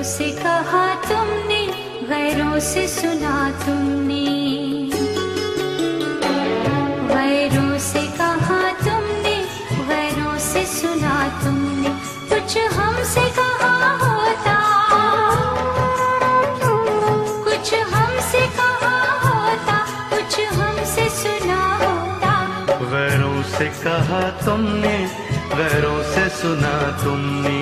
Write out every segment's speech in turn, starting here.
से कहा तुमने, गैरों से सुना तुमने, गैरों से कहा तुमने, गैरों से सुना तुमने, कुछ हमसे कहा होता, कुछ हमसे कहा होता, कुछ हमसे सुना होता। गैरों से कहा तुमने, गैरों से सुना तुमने,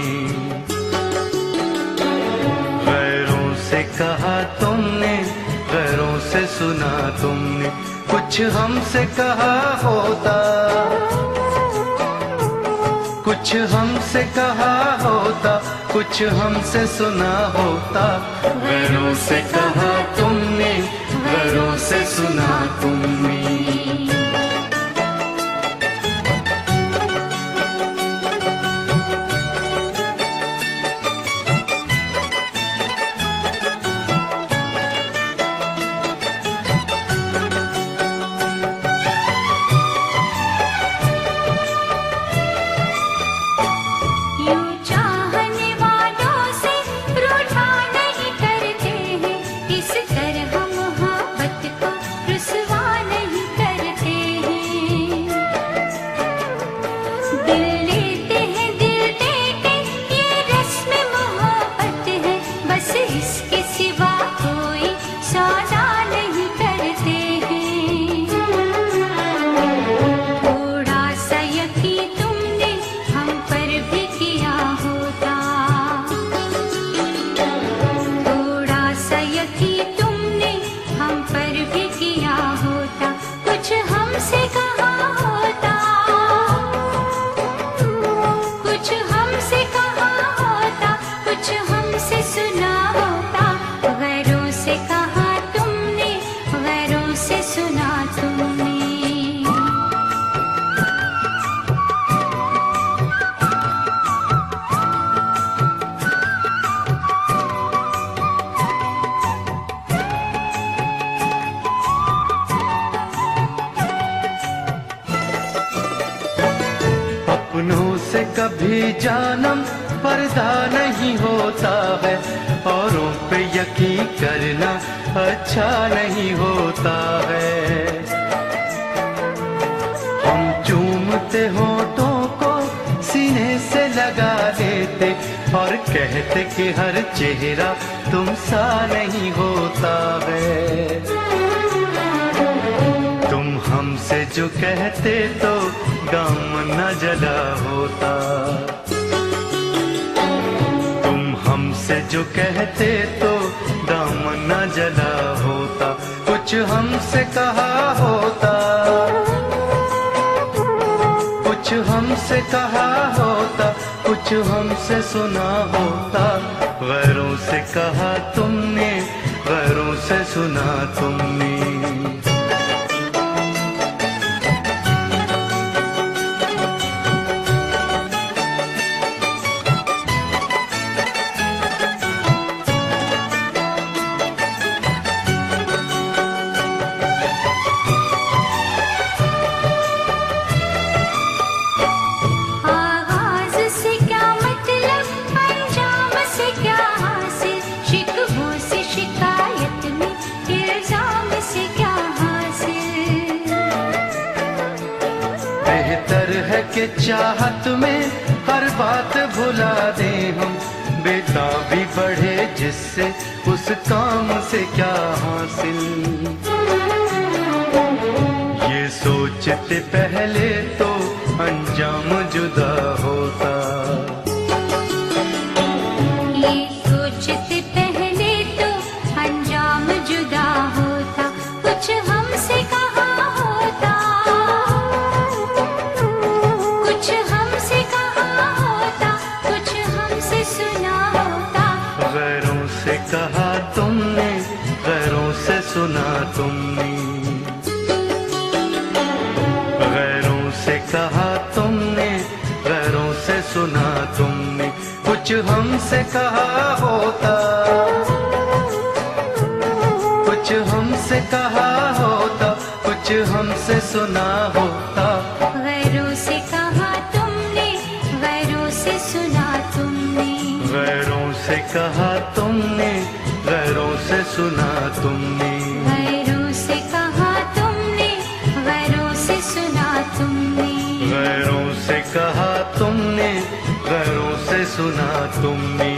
कहा तुमने, गैरों से सुना तुमने, कुछ हमसे कहा होता, कुछ हमसे कहा होता, कुछ हमसे सुना होता। गैरों से कहा तुमने, गैरों से सुना तुमने। अपनों से कभी जानम पर्दा नहीं होता है, औरों पे यकीन करना अच्छा नहीं होता है। हम चूमते होठों को सीने से लगा देते और कहते कि हर चेहरा तुम सा नहीं होता है। तुम हमसे जो कहते तो गम न जला होता, तुम हमसे जो कहते तो गम न जला होता। कुछ हमसे कहा होता, कुछ हमसे कहा होता, कुछ हमसे सुना होता। गैरों से कहा तुमने, गैरों से सुना तुमने। बेहतर है कि चाहत में हर बात भुला दे हम, बेताबी बढ़े जिससे उस काम से क्या हासिल। ये सोचते पहले तो अंजाम जुदा होता। ये सोचते पहले तो अंजाम जुदा होता, कुछ हमसे कहा होता, कुछ हमसे कहा होता, कुछ हमसे सुना होता। गैरों से कहा तुमने, गैरों से सुना तुमने, गैरों से कहा तुमने, गैरों से सुना तुमने। कुछ हमसे कहा होता, कुछ हमसे कहा होता, कुछ हमसे सुना होता। गैरों से कहा तुमने, गैरों से सुना तुमने, गैरों से कहा तुमने, गैरों से सुना तुमने, गैरों से कहा तुमने, गैरों से सुना तुमने। गैरों से कहा तुमने, गैरों से सुना तुमने।